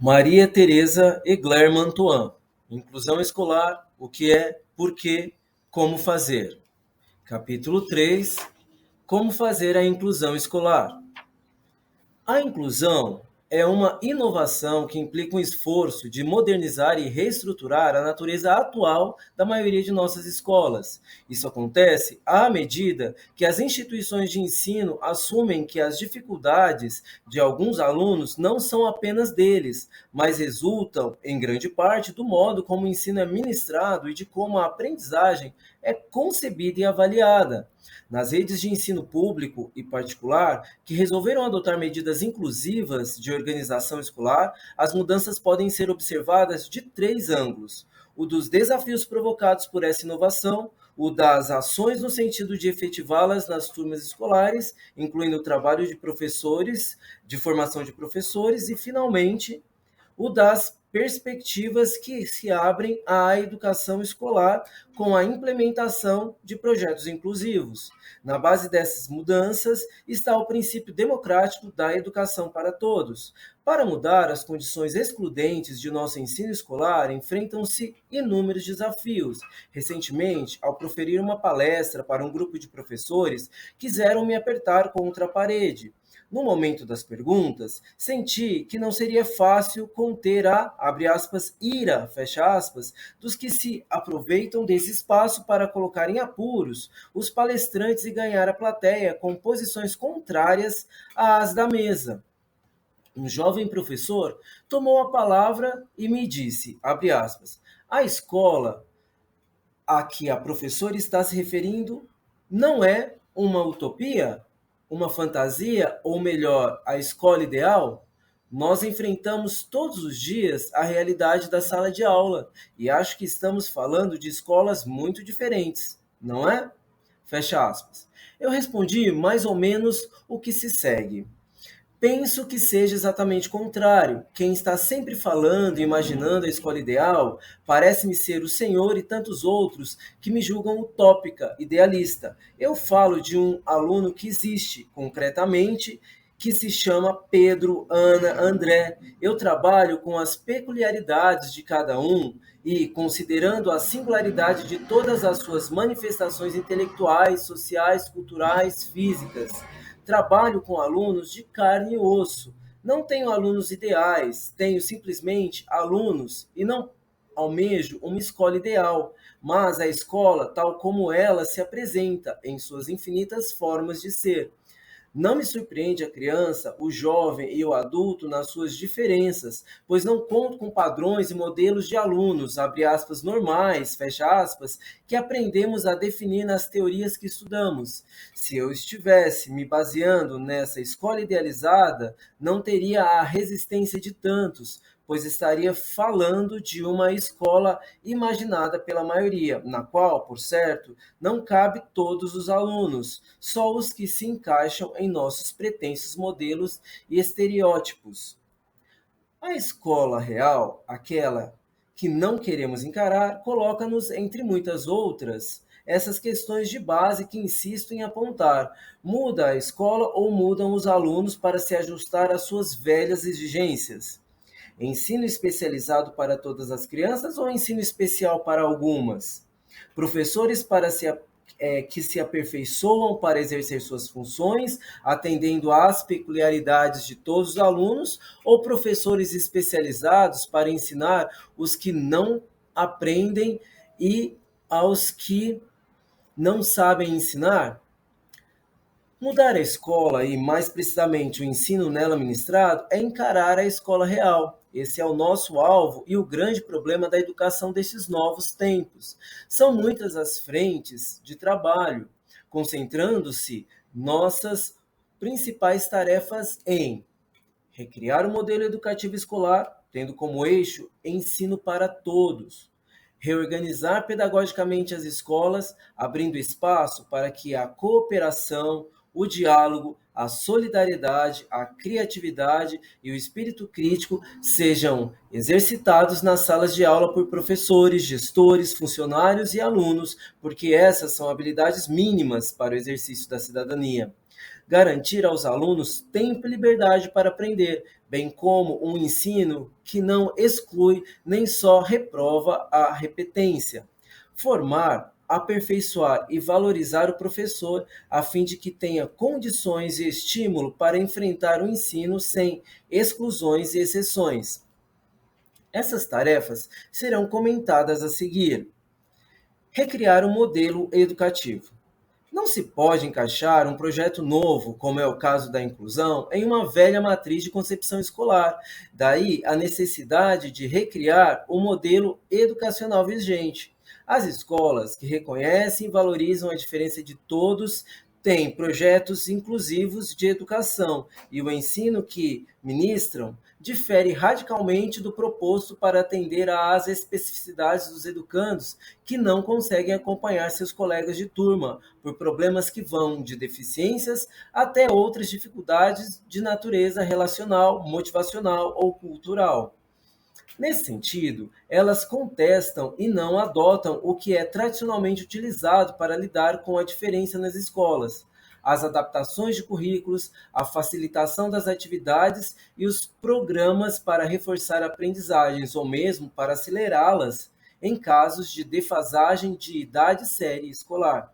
Maria Teresa Egler-Mantuan. Inclusão escolar, o que é, por quê, como fazer. Capítulo 3. Como fazer a inclusão escolar. A inclusão é uma inovação que implica um esforço de modernizar e reestruturar a natureza atual da maioria de nossas escolas. Isso acontece à medida que as instituições de ensino assumem que as dificuldades de alguns alunos não são apenas deles, mas resultam, em grande parte, do modo como o ensino é ministrado e de como a aprendizagem é concebida e avaliada. Nas redes de ensino público e particular, que resolveram adotar medidas inclusivas de organização escolar, as mudanças podem ser observadas de três ângulos: o dos desafios provocados por essa inovação, o das ações no sentido de efetivá-las nas turmas escolares, incluindo o trabalho de professores, de formação de professores, e, finalmente, o das perspectivas que se abrem à educação escolar com a implementação de projetos inclusivos. Na base dessas mudanças está o princípio democrático da educação para todos. Para mudar as condições excludentes de nosso ensino escolar, enfrentam-se inúmeros desafios. Recentemente, ao proferir uma palestra para um grupo de professores, quiseram me apertar contra a parede. No momento das perguntas, senti que não seria fácil conter a, abre aspas, ira, fecha aspas, dos que se aproveitam desse espaço para colocar em apuros os palestrantes e ganhar a plateia com posições contrárias às da mesa. Um jovem professor tomou a palavra e me disse, abre aspas, a escola a que a professora está se referindo não é uma utopia? Uma fantasia, ou melhor, a escola ideal? Nós enfrentamos todos os dias a realidade da sala de aula e acho que estamos falando de escolas muito diferentes, não é? Fecha aspas. Eu respondi mais ou menos o que se segue. Penso que seja exatamente o contrário. Quem está sempre falando e imaginando a escola ideal parece-me ser o senhor e tantos outros que me julgam utópica, idealista. Eu falo de um aluno que existe, concretamente, que se chama Pedro, Ana, André. Eu trabalho com as peculiaridades de cada um e, considerando a singularidade de todas as suas manifestações intelectuais, sociais, culturais, físicas, trabalho com alunos de carne e osso. Não tenho alunos ideais, tenho simplesmente alunos e não almejo uma escola ideal, mas a escola tal como ela se apresenta em suas infinitas formas de ser. Não me surpreende a criança, o jovem e o adulto nas suas diferenças, pois não conto com padrões e modelos de alunos, abre aspas, normais, fecha aspas, que aprendemos a definir nas teorias que estudamos. Se eu estivesse me baseando nessa escola idealizada, não teria a resistência de tantos, pois estaria falando de uma escola imaginada pela maioria, na qual, por certo, não cabe todos os alunos, só os que se encaixam em nossos pretensos modelos e estereótipos. A escola real, aquela que não queremos encarar, coloca-nos, entre muitas outras, essas questões de base que insisto em apontar. Muda a escola ou mudam os alunos para se ajustar às suas velhas exigências? Ensino especializado para todas as crianças ou ensino especial para algumas? Professores que se aperfeiçoam para exercer suas funções, atendendo às peculiaridades de todos os alunos, ou professores especializados para ensinar os que não aprendem e aos que não sabem ensinar? Mudar a escola e, mais precisamente, o ensino nela ministrado é encarar a escola real. Esse é o nosso alvo e o grande problema da educação desses novos tempos. São muitas as frentes de trabalho, concentrando-se nossas principais tarefas em recriar o modelo educativo escolar, tendo como eixo ensino para todos, reorganizar pedagogicamente as escolas, abrindo espaço para que a cooperação, o diálogo, a solidariedade, a criatividade e o espírito crítico sejam exercitados nas salas de aula por professores, gestores, funcionários e alunos, porque essas são habilidades mínimas para o exercício da cidadania. Garantir aos alunos tempo e liberdade para aprender, bem como um ensino que não exclui nem só reprova a repetência. Formar, aperfeiçoar e valorizar o professor a fim de que tenha condições e estímulo para enfrentar o ensino sem exclusões e exceções. Essas tarefas serão comentadas a seguir. Recriar um modelo educativo. Não se pode encaixar um projeto novo, como é o caso da inclusão, em uma velha matriz de concepção escolar. Daí a necessidade de recriar o modelo educacional vigente. As escolas que reconhecem e valorizam a diferença de todos têm projetos inclusivos de educação e o ensino que ministram difere radicalmente do proposto para atender às especificidades dos educandos que não conseguem acompanhar seus colegas de turma, por problemas que vão de deficiências até outras dificuldades de natureza relacional, motivacional ou cultural. Nesse sentido, elas contestam e não adotam o que é tradicionalmente utilizado para lidar com a diferença nas escolas: as adaptações de currículos, a facilitação das atividades e os programas para reforçar aprendizagens ou mesmo para acelerá-las em casos de defasagem de idade série escolar.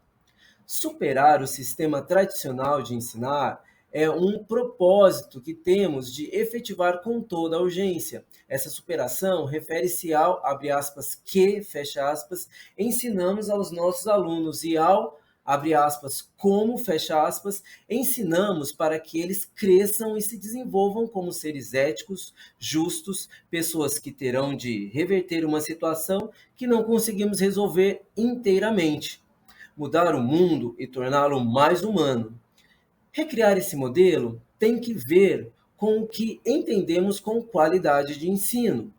Superar o sistema tradicional de ensinar é um propósito que temos de efetivar com toda a urgência. Essa superação refere-se ao, abre aspas, que, fecha aspas, ensinamos aos nossos alunos e ao, abre aspas, como, fecha aspas, ensinamos para que eles cresçam e se desenvolvam como seres éticos, justos, pessoas que terão de reverter uma situação que não conseguimos resolver inteiramente, mudar o mundo e torná-lo mais humano. Recriar esse modelo tem que ver com o que entendemos com qualidade de ensino.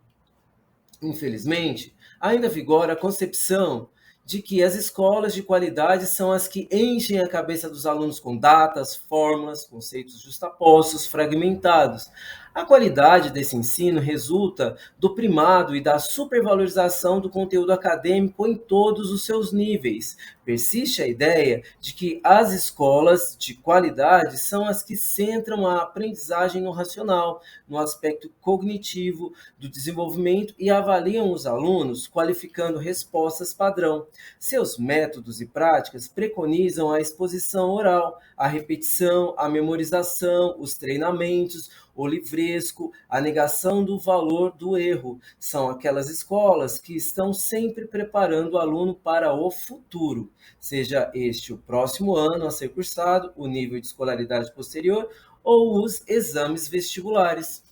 Infelizmente, ainda vigora a concepção de que as escolas de qualidade são as que enchem a cabeça dos alunos com datas, fórmulas, conceitos justapostos, fragmentados. A qualidade desse ensino resulta do primado e da supervalorização do conteúdo acadêmico em todos os seus níveis. Persiste a ideia de que as escolas de qualidade são as que centram a aprendizagem no racional, no aspecto cognitivo do desenvolvimento e avaliam os alunos qualificando respostas padrão. Seus métodos e práticas preconizam a exposição oral, a repetição, a memorização, os treinamentos, o livresco, a negação do valor do erro. São aquelas escolas que estão sempre preparando o aluno para o futuro, seja este o próximo ano a ser cursado, o nível de escolaridade posterior ou os exames vestibulares.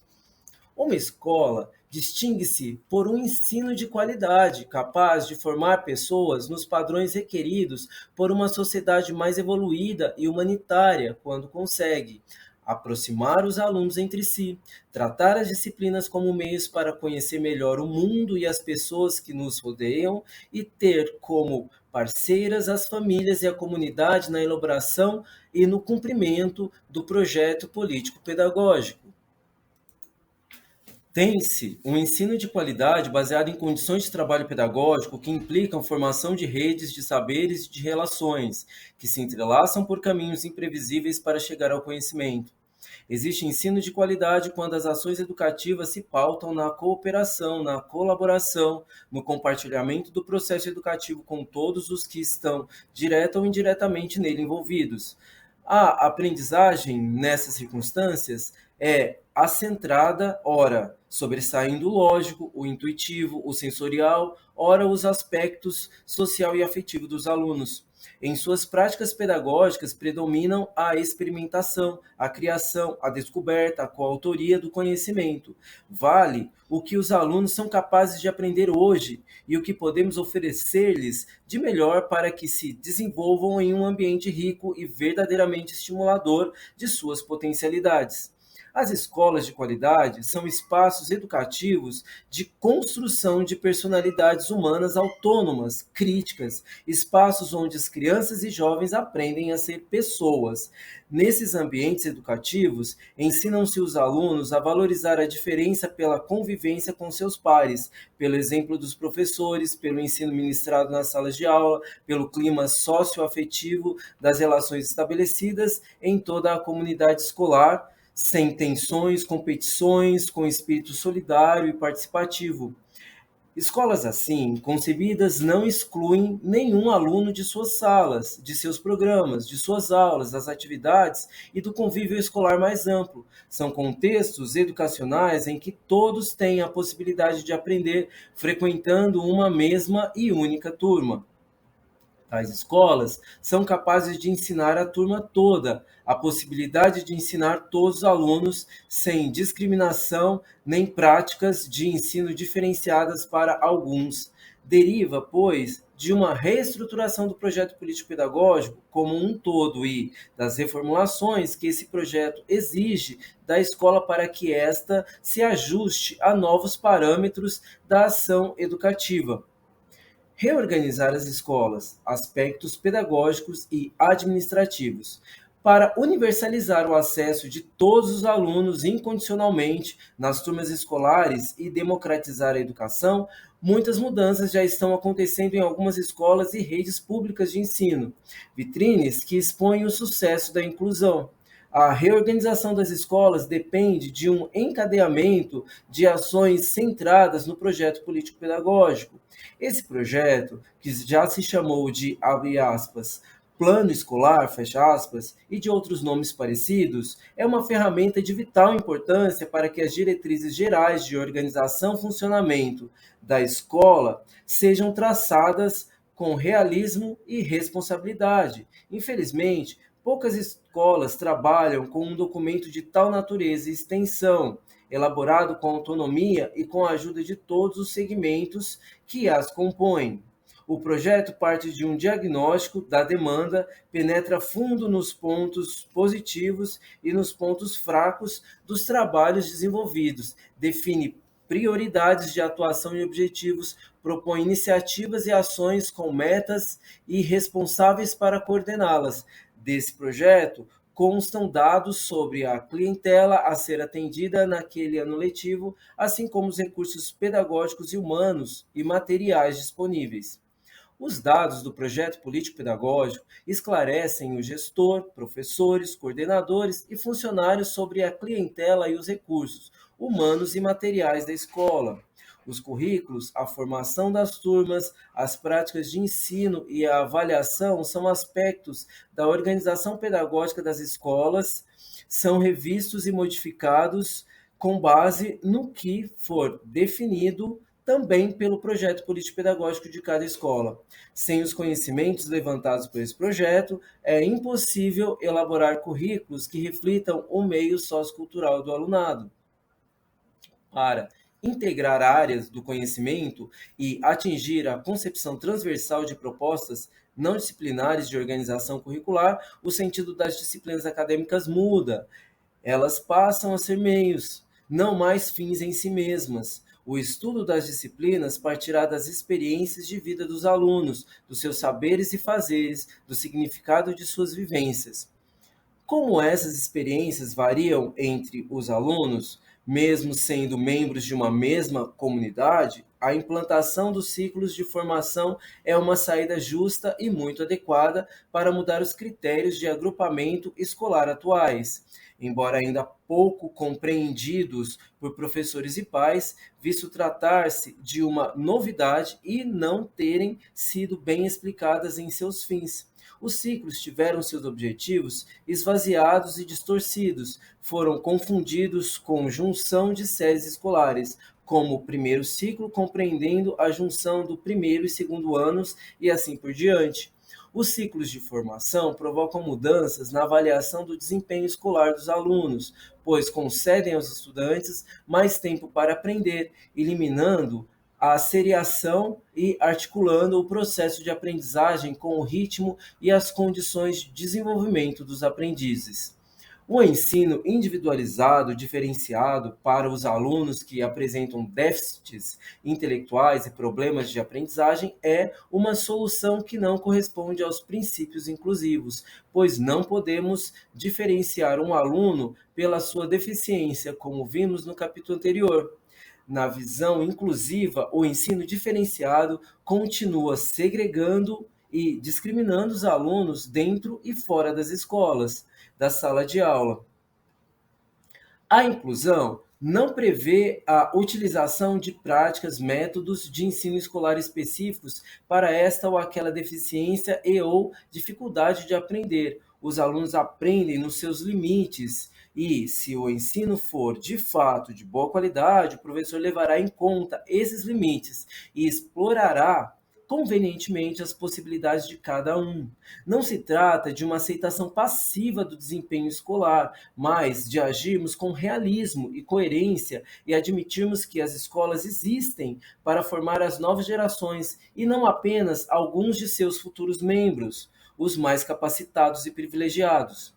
Uma escola distingue-se por um ensino de qualidade, capaz de formar pessoas nos padrões requeridos por uma sociedade mais evoluída e humanitária, quando consegue aproximar os alunos entre si, tratar as disciplinas como meios para conhecer melhor o mundo e as pessoas que nos rodeiam e ter como parceiras as famílias e a comunidade na elaboração e no cumprimento do projeto político-pedagógico. Tem-se um ensino de qualidade baseado em condições de trabalho pedagógico que implicam formação de redes de saberes e de relações, que se entrelaçam por caminhos imprevisíveis para chegar ao conhecimento. Existe ensino de qualidade quando as ações educativas se pautam na cooperação, na colaboração, no compartilhamento do processo educativo com todos os que estão direta ou indiretamente nele envolvidos. A aprendizagem, nessas circunstâncias, é acentrada, ora, sobressaindo o lógico, o intuitivo, o sensorial, ora, os aspectos social e afetivo dos alunos. Em suas práticas pedagógicas predominam a experimentação, a criação, a descoberta, a coautoria do conhecimento. Vale o que os alunos são capazes de aprender hoje e o que podemos oferecer-lhes de melhor para que se desenvolvam em um ambiente rico e verdadeiramente estimulador de suas potencialidades. As escolas de qualidade são espaços educativos de construção de personalidades humanas autônomas, críticas, espaços onde as crianças e jovens aprendem a ser pessoas. Nesses ambientes educativos, ensinam-se os alunos a valorizar a diferença pela convivência com seus pares, pelo exemplo dos professores, pelo ensino ministrado nas salas de aula, pelo clima socioafetivo das relações estabelecidas em toda a comunidade escolar, sem tensões, competições, com espírito solidário e participativo. Escolas assim, concebidas, não excluem nenhum aluno de suas salas, de seus programas, de suas aulas, das atividades e do convívio escolar mais amplo. São contextos educacionais em que todos têm a possibilidade de aprender frequentando uma mesma e única turma. Tais escolas são capazes de ensinar a turma toda, a possibilidade de ensinar todos os alunos sem discriminação nem práticas de ensino diferenciadas para alguns. Deriva, pois, de uma reestruturação do projeto político-pedagógico como um todo e das reformulações que esse projeto exige da escola para que esta se ajuste a novos parâmetros da ação educativa. Reorganizar as escolas, aspectos pedagógicos e administrativos, para universalizar o acesso de todos os alunos incondicionalmente nas turmas escolares e democratizar a educação. Muitas mudanças já estão acontecendo em algumas escolas e redes públicas de ensino, vitrines que expõem o sucesso da inclusão. A reorganização das escolas depende de um encadeamento de ações centradas no projeto político-pedagógico. Esse projeto, que já se chamou de, abre aspas, plano escolar, fecha aspas, e de outros nomes parecidos, é uma ferramenta de vital importância para que as diretrizes gerais de organização e funcionamento da escola sejam traçadas com realismo e responsabilidade. Infelizmente, poucas escolas trabalham com um documento de tal natureza e extensão, elaborado com autonomia e com a ajuda de todos os segmentos que as compõem. O projeto parte de um diagnóstico da demanda, penetra fundo nos pontos positivos e nos pontos fracos dos trabalhos desenvolvidos, define prioridades de atuação e objetivos, propõe iniciativas e ações com metas e responsáveis para coordená-las. Desse projeto constam dados sobre a clientela a ser atendida naquele ano letivo, assim como os recursos pedagógicos e humanos e materiais disponíveis. Os dados do projeto político-pedagógico esclarecem o gestor, professores, coordenadores e funcionários sobre a clientela e os recursos humanos e materiais da escola. Os currículos, a formação das turmas, as práticas de ensino e a avaliação são aspectos da organização pedagógica das escolas, são revistos e modificados com base no que for definido também pelo projeto político-pedagógico de cada escola. Sem os conhecimentos levantados por esse projeto, é impossível elaborar currículos que reflitam o meio sociocultural do alunado. Para integrar áreas do conhecimento e atingir a concepção transversal de propostas não disciplinares de organização curricular, o sentido das disciplinas acadêmicas muda. Elas passam a ser meios, não mais fins em si mesmas. O estudo das disciplinas partirá das experiências de vida dos alunos, dos seus saberes e fazeres, do significado de suas vivências. Como essas experiências variam entre os alunos, mesmo sendo membros de uma mesma comunidade, a implantação dos ciclos de formação é uma saída justa e muito adequada para mudar os critérios de agrupamento escolar atuais. Embora ainda pouco compreendidos por professores e pais, visto tratar-se de uma novidade e não terem sido bem explicadas em seus fins. Os ciclos tiveram seus objetivos esvaziados e distorcidos, foram confundidos com junção de séries escolares, como o primeiro ciclo compreendendo a junção do primeiro e segundo anos e assim por diante. Os ciclos de formação provocam mudanças na avaliação do desempenho escolar dos alunos, pois concedem aos estudantes mais tempo para aprender, eliminando a seriação e articulando o processo de aprendizagem com o ritmo e as condições de desenvolvimento dos aprendizes. O ensino individualizado, diferenciado para os alunos que apresentam déficits intelectuais e problemas de aprendizagem é uma solução que não corresponde aos princípios inclusivos, pois não podemos diferenciar um aluno pela sua deficiência, como vimos no capítulo anterior. Na visão inclusiva, o ensino diferenciado continua segregando e discriminando os alunos dentro e fora das escolas, da sala de aula. A inclusão não prevê a utilização de práticas, métodos de ensino escolar específicos para esta ou aquela deficiência e ou dificuldade de aprender. Os alunos aprendem nos seus limites e, se o ensino for de fato de boa qualidade, o professor levará em conta esses limites e explorará convenientemente as possibilidades de cada um. Não se trata de uma aceitação passiva do desempenho escolar, mas de agirmos com realismo e coerência e admitirmos que as escolas existem para formar as novas gerações e não apenas alguns de seus futuros membros, os mais capacitados e privilegiados.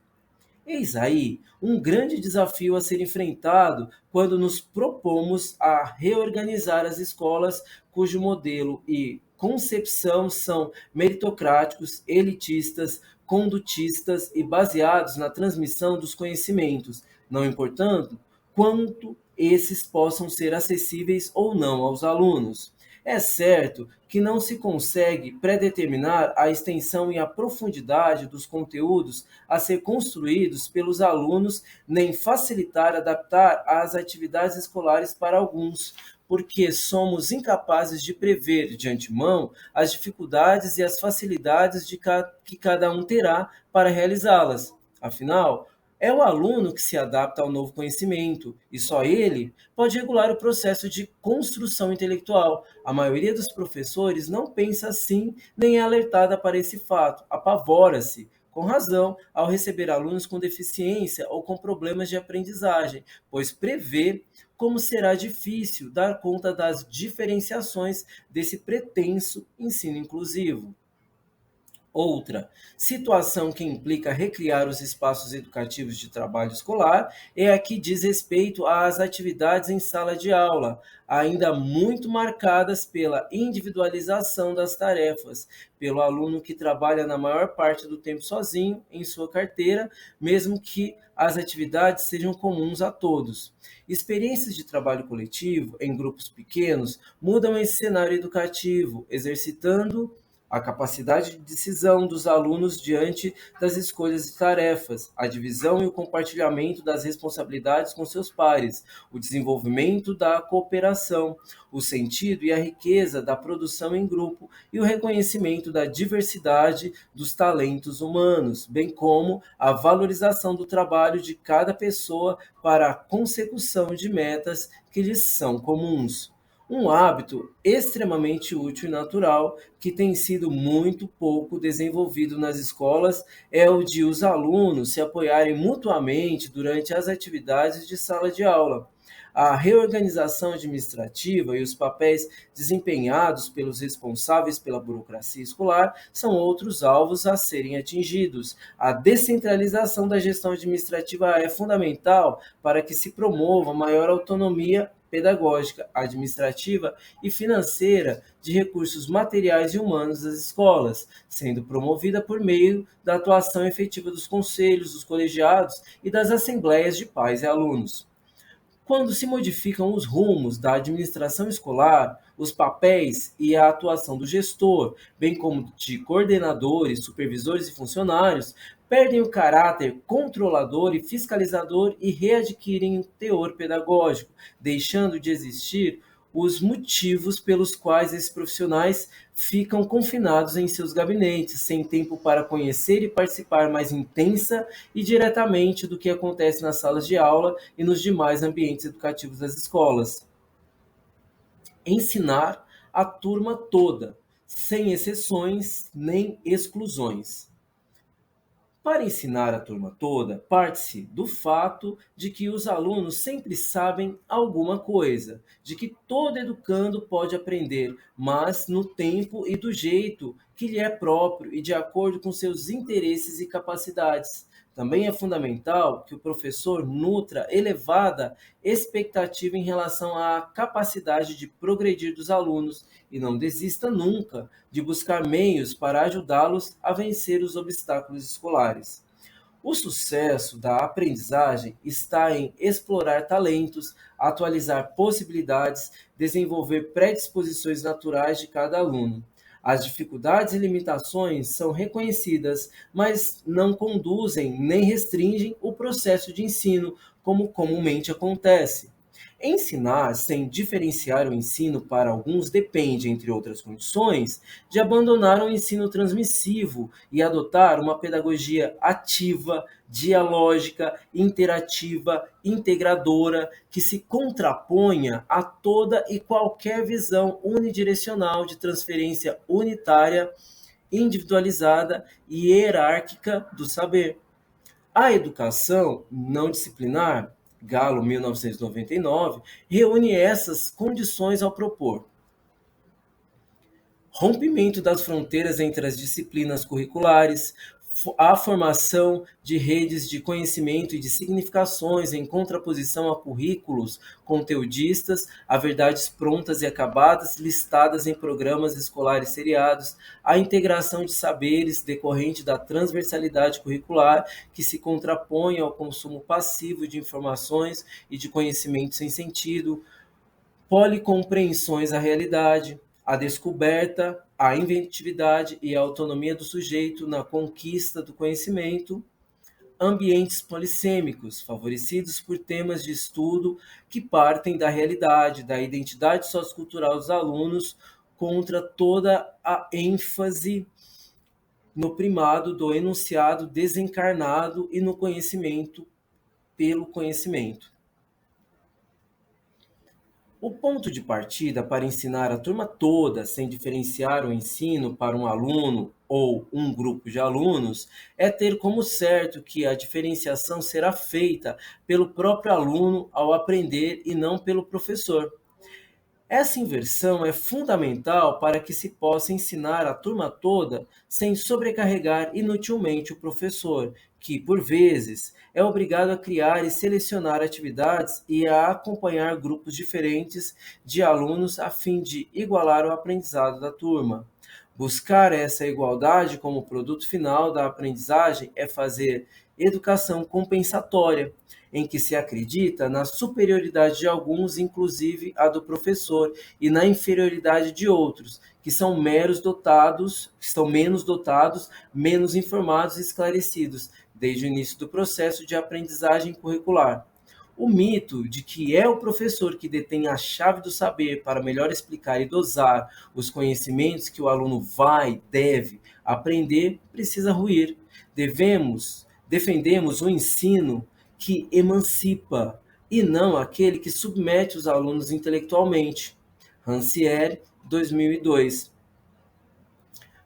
Eis aí um grande desafio a ser enfrentado quando nos propomos a reorganizar as escolas cujo modelo e concepção são meritocráticos, elitistas, condutistas e baseados na transmissão dos conhecimentos, não importando quanto esses possam ser acessíveis ou não aos alunos. É certo que não se consegue predeterminar a extensão e a profundidade dos conteúdos a ser construídos pelos alunos, nem facilitar adaptar as atividades escolares para alguns, porque somos incapazes de prever de antemão as dificuldades e as facilidades que cada um terá para realizá-las. Afinal, é o aluno que se adapta ao novo conhecimento, e só ele pode regular o processo de construção intelectual. A maioria dos professores não pensa assim, nem é alertada para esse fato, apavora-se, com razão, ao receber alunos com deficiência ou com problemas de aprendizagem, pois prevê como será difícil dar conta das diferenciações desse pretenso ensino inclusivo. Outra situação que implica recriar os espaços educativos de trabalho escolar é a que diz respeito às atividades em sala de aula, ainda muito marcadas pela individualização das tarefas, pelo aluno que trabalha na maior parte do tempo sozinho em sua carteira, mesmo que as atividades sejam comuns a todos. Experiências de trabalho coletivo em grupos pequenos mudam esse cenário educativo, exercitando a capacidade de decisão dos alunos diante das escolhas de tarefas, a divisão e o compartilhamento das responsabilidades com seus pares, o desenvolvimento da cooperação, o sentido e a riqueza da produção em grupo e o reconhecimento da diversidade dos talentos humanos, bem como a valorização do trabalho de cada pessoa para a consecução de metas que lhes são comuns. Um hábito extremamente útil e natural que tem sido muito pouco desenvolvido nas escolas é o de os alunos se apoiarem mutuamente durante as atividades de sala de aula. A reorganização administrativa e os papéis desempenhados pelos responsáveis pela burocracia escolar são outros alvos a serem atingidos. A descentralização da gestão administrativa é fundamental para que se promova maior autonomia pedagógica, administrativa e financeira de recursos materiais e humanos das escolas, sendo promovida por meio da atuação efetiva dos conselhos, dos colegiados e das assembleias de pais e alunos. Quando se modificam os rumos da administração escolar, os papéis e a atuação do gestor, bem como de coordenadores, supervisores e funcionários, perdem o caráter controlador e fiscalizador e readquirem o teor pedagógico, deixando de existir os motivos pelos quais esses profissionais ficam confinados em seus gabinetes, sem tempo para conhecer e participar mais intensa e diretamente do que acontece nas salas de aula e nos demais ambientes educativos das escolas. Ensinar a turma toda, sem exceções nem exclusões. Para ensinar a turma toda, parte-se do fato de que os alunos sempre sabem alguma coisa, de que todo educando pode aprender, mas no tempo e do jeito que lhe é próprio e de acordo com seus interesses e capacidades. Também é fundamental que o professor nutra elevada expectativa em relação à capacidade de progredir dos alunos e não desista nunca de buscar meios para ajudá-los a vencer os obstáculos escolares. O sucesso da aprendizagem está em explorar talentos, atualizar possibilidades, desenvolver predisposições naturais de cada aluno. As dificuldades e limitações são reconhecidas, mas não conduzem nem restringem o processo de ensino, como comumente acontece. Ensinar sem diferenciar o ensino para alguns depende, entre outras condições, de abandonar o ensino transmissivo e adotar uma pedagogia ativa, dialógica, interativa, integradora, que se contraponha a toda e qualquer visão unidirecional de transferência unitária, individualizada e hierárquica do saber. A educação não disciplinar, Galo 1999, reúne essas condições ao propor rompimento das fronteiras entre as disciplinas curriculares, a formação de redes de conhecimento e de significações em contraposição a currículos conteudistas, a verdades prontas e acabadas listadas em programas escolares seriados, a integração de saberes decorrente da transversalidade curricular que se contrapõe ao consumo passivo de informações e de conhecimento sem sentido, policompreensões à realidade, a descoberta, a inventividade e a autonomia do sujeito na conquista do conhecimento, ambientes polissêmicos, favorecidos por temas de estudo que partem da realidade, da identidade sociocultural dos alunos, contra toda a ênfase no primado do enunciado desencarnado e no conhecimento pelo conhecimento. O ponto de partida para ensinar a turma toda, sem diferenciar o ensino para um aluno ou um grupo de alunos, é ter como certo que a diferenciação será feita pelo próprio aluno ao aprender e não pelo professor. Essa inversão é fundamental para que se possa ensinar a turma toda sem sobrecarregar inutilmente o professor, que, por vezes, é obrigado a criar e selecionar atividades e a acompanhar grupos diferentes de alunos a fim de igualar o aprendizado da turma. Buscar essa igualdade como produto final da aprendizagem é fazer educação compensatória, em que se acredita na superioridade de alguns, inclusive a do professor, e na inferioridade de outros, que são menos dotados, menos informados e esclarecidos, desde o início do processo de aprendizagem curricular. O mito de que é o professor que detém a chave do saber para melhor explicar e dosar os conhecimentos que o aluno deve aprender, precisa ruir. Defendemos o ensino que emancipa e não aquele que submete os alunos intelectualmente. Rancière, 2002.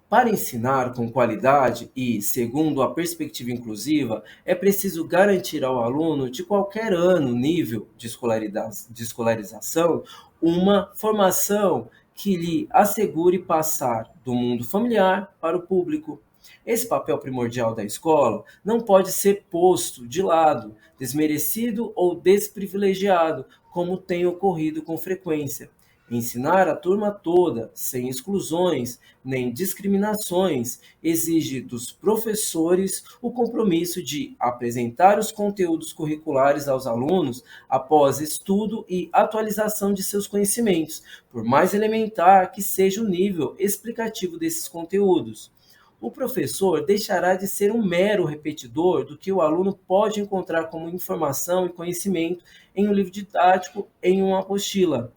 Para ensinar com qualidade e, segundo a perspectiva inclusiva, é preciso garantir ao aluno de qualquer nível de escolarização, uma formação que lhe assegure passar do mundo familiar para o público. Esse papel primordial da escola não pode ser posto de lado, desmerecido ou desprivilegiado, como tem ocorrido com frequência. Ensinar a turma toda, sem exclusões nem discriminações, exige dos professores o compromisso de apresentar os conteúdos curriculares aos alunos após estudo e atualização de seus conhecimentos, por mais elementar que seja o nível explicativo desses conteúdos. O professor deixará de ser um mero repetidor do que o aluno pode encontrar como informação e conhecimento em um livro didático, em uma apostila.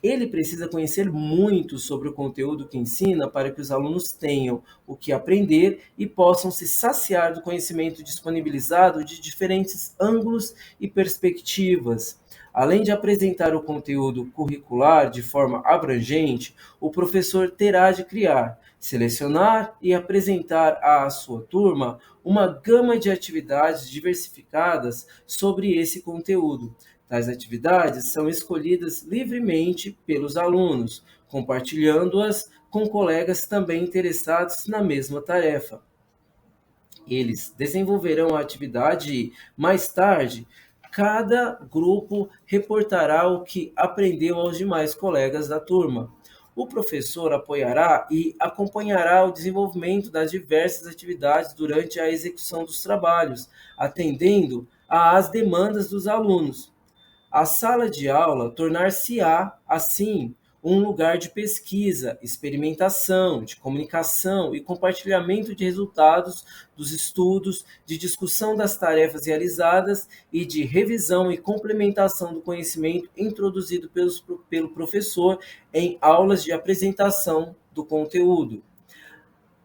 Ele precisa conhecer muito sobre o conteúdo que ensina para que os alunos tenham o que aprender e possam se saciar do conhecimento disponibilizado de diferentes ângulos e perspectivas. Além de apresentar o conteúdo curricular de forma abrangente, o professor terá de criar, selecionar e apresentar à sua turma uma gama de atividades diversificadas sobre esse conteúdo. Tais atividades são escolhidas livremente pelos alunos, compartilhando-as com colegas também interessados na mesma tarefa. Eles desenvolverão a atividade e, mais tarde, cada grupo reportará o que aprendeu aos demais colegas da turma. O professor apoiará e acompanhará o desenvolvimento das diversas atividades durante a execução dos trabalhos, atendendo às demandas dos alunos. A sala de aula tornar-se-á, assim, um lugar de pesquisa, experimentação, de comunicação e compartilhamento de resultados dos estudos, de discussão das tarefas realizadas e de revisão e complementação do conhecimento introduzido pelo professor em aulas de apresentação do conteúdo.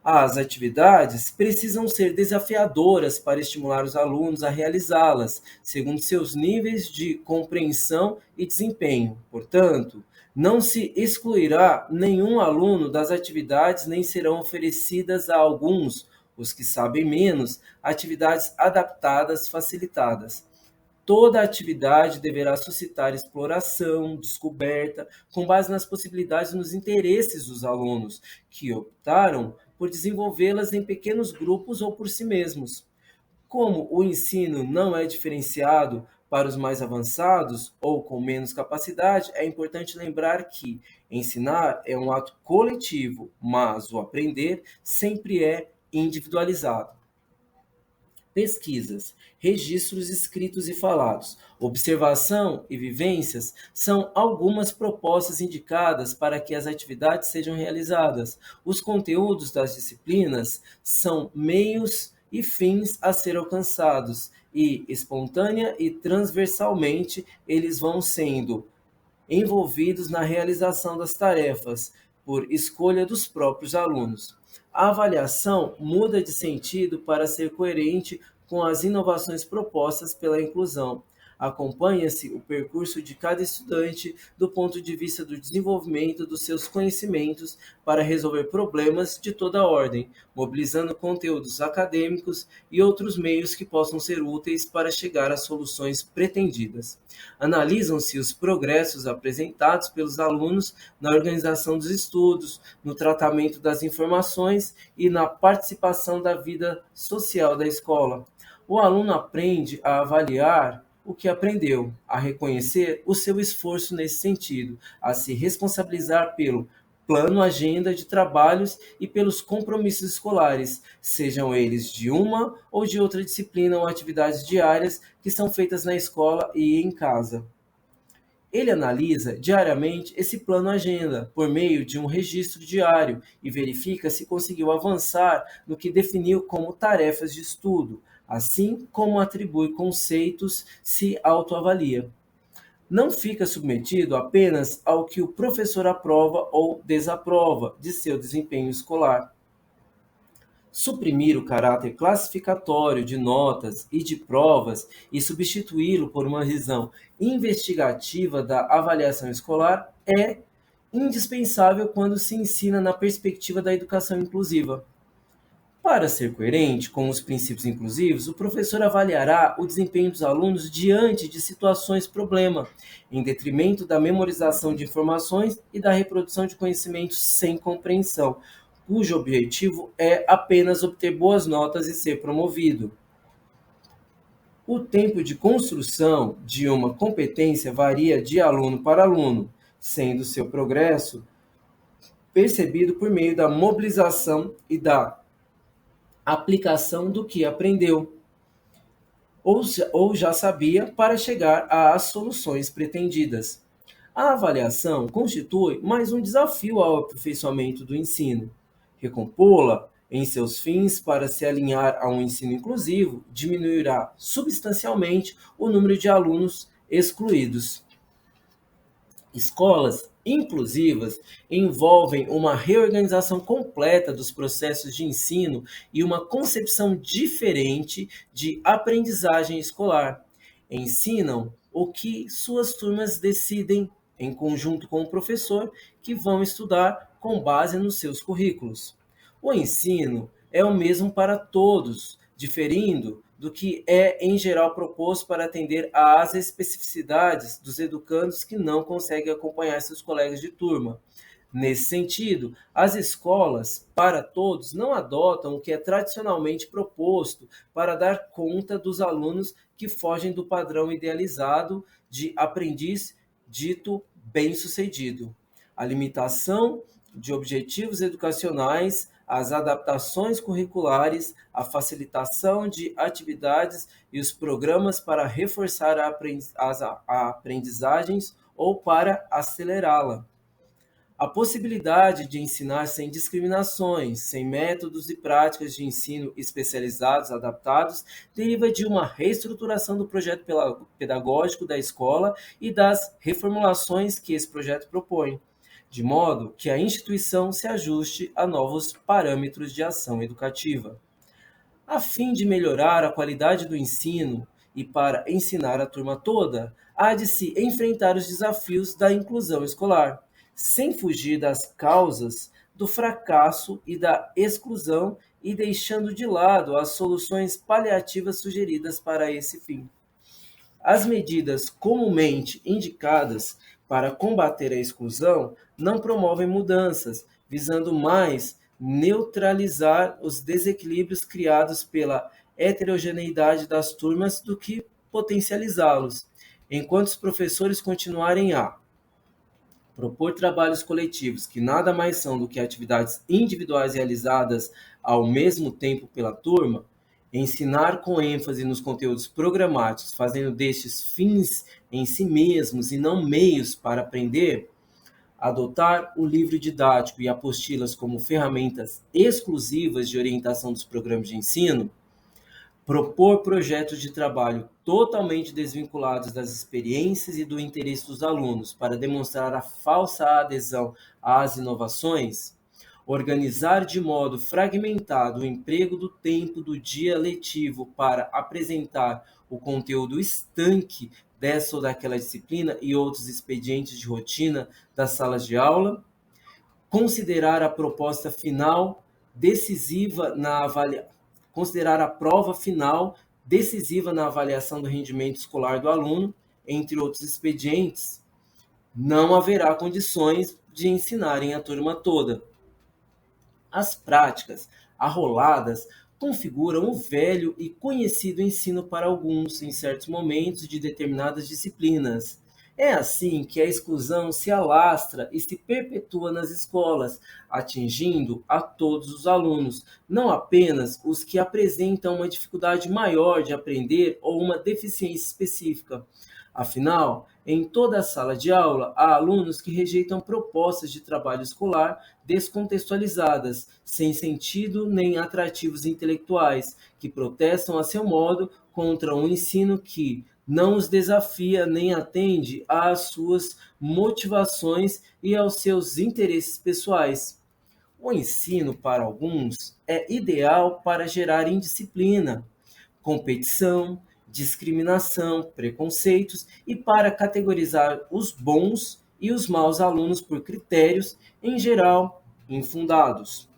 As atividades precisam ser desafiadoras para estimular os alunos a realizá-las, segundo seus níveis de compreensão e desempenho. Portanto, não se excluirá nenhum aluno das atividades, nem serão oferecidas a alguns, os que sabem menos, atividades adaptadas, facilitadas. Toda atividade deverá suscitar exploração, descoberta, com base nas possibilidades e nos interesses dos alunos, que optaram por desenvolvê-las em pequenos grupos ou por si mesmos. Como o ensino não é diferenciado para os mais avançados ou com menos capacidade, é importante lembrar que ensinar é um ato coletivo, mas o aprender sempre é individualizado. Pesquisas, registros escritos e falados, observação e vivências são algumas propostas indicadas para que as atividades sejam realizadas. Os conteúdos das disciplinas são meios e fins a ser alcançados, e espontânea e transversalmente eles vão sendo envolvidos na realização das tarefas, por escolha dos próprios alunos. A avaliação muda de sentido para ser coerente com as inovações propostas pela inclusão. Acompanha-se o percurso de cada estudante do ponto de vista do desenvolvimento dos seus conhecimentos para resolver problemas de toda ordem, mobilizando conteúdos acadêmicos e outros meios que possam ser úteis para chegar às soluções pretendidas. Analisam-se os progressos apresentados pelos alunos na organização dos estudos, no tratamento das informações e na participação da vida social da escola. O aluno aprende a avaliar o que aprendeu, a reconhecer o seu esforço nesse sentido, a se responsabilizar pelo plano, agenda de trabalhos e pelos compromissos escolares, sejam eles de uma ou de outra disciplina ou atividades diárias que são feitas na escola e em casa. Ele analisa diariamente esse plano agenda por meio de um registro diário e verifica se conseguiu avançar no que definiu como tarefas de estudo, assim como atribui conceitos, se autoavalia. Não fica submetido apenas ao que o professor aprova ou desaprova de seu desempenho escolar. Suprimir o caráter classificatório de notas e de provas e substituí-lo por uma visão investigativa da avaliação escolar é indispensável quando se ensina na perspectiva da educação inclusiva. Para ser coerente com os princípios inclusivos, o professor avaliará o desempenho dos alunos diante de situações problema, em detrimento da memorização de informações e da reprodução de conhecimentos sem compreensão, cujo objetivo é apenas obter boas notas e ser promovido. O tempo de construção de uma competência varia de aluno para aluno, sendo seu progresso percebido por meio da mobilização e da aplicação do que aprendeu ou já sabia para chegar às soluções pretendidas. A avaliação constitui mais um desafio ao aperfeiçoamento do ensino. Recompô-la em seus fins para se alinhar a um ensino inclusivo diminuirá substancialmente o número de alunos excluídos. Escolas inclusivas envolvem uma reorganização completa dos processos de ensino e uma concepção diferente de aprendizagem escolar. Ensinam o que suas turmas decidem, em conjunto com o professor, que vão estudar com base nos seus currículos. O ensino é o mesmo para todos, diferindo do que é em geral proposto para atender às especificidades dos educandos que não conseguem acompanhar seus colegas de turma. Nesse sentido, as escolas para todos não adotam o que é tradicionalmente proposto para dar conta dos alunos que fogem do padrão idealizado de aprendiz dito bem-sucedido. A limitação de objetivos educacionais, as adaptações curriculares, a facilitação de atividades e os programas para reforçar as aprendizagens ou para acelerá-la. A possibilidade de ensinar sem discriminações, sem métodos e práticas de ensino especializados adaptados, deriva de uma reestruturação do projeto pedagógico da escola e das reformulações que esse projeto propõe, de modo que a instituição se ajuste a novos parâmetros de ação educativa. A fim de melhorar a qualidade do ensino e para ensinar a turma toda, há de se enfrentar os desafios da inclusão escolar, sem fugir das causas do fracasso e da exclusão e deixando de lado as soluções paliativas sugeridas para esse fim. As medidas comumente indicadas para combater a exclusão não promovem mudanças, visando mais neutralizar os desequilíbrios criados pela heterogeneidade das turmas do que potencializá-los, enquanto os professores continuarem a propor trabalhos coletivos, que nada mais são do que atividades individuais realizadas ao mesmo tempo pela turma, ensinar com ênfase nos conteúdos programáticos, fazendo destes fins em si mesmos e não meios para aprender, adotar o livro didático e apostilas como ferramentas exclusivas de orientação dos programas de ensino, propor projetos de trabalho totalmente desvinculados das experiências e do interesse dos alunos para demonstrar a falsa adesão às inovações, organizar de modo fragmentado o emprego do tempo do dia letivo para apresentar o conteúdo estanque dessa ou daquela disciplina e outros expedientes de rotina das salas de aula, considerar a proposta final decisiva na considerar a prova final decisiva na avaliação do rendimento escolar do aluno, entre outros expedientes, não haverá condições de ensinarem a turma toda. As práticas arroladas configuram o velho e conhecido ensino para alguns, em certos momentos de determinadas disciplinas. É assim que a exclusão se alastra e se perpetua nas escolas, atingindo a todos os alunos, não apenas os que apresentam uma dificuldade maior de aprender ou uma deficiência específica. Afinal, em toda a sala de aula, há alunos que rejeitam propostas de trabalho escolar descontextualizadas, sem sentido nem atrativos intelectuais, que protestam a seu modo contra um ensino que não os desafia nem atende às suas motivações e aos seus interesses pessoais. O ensino, para alguns, é ideal para gerar indisciplina, competição, discriminação, preconceitos e para categorizar os bons e os maus alunos por critérios, em geral, infundados.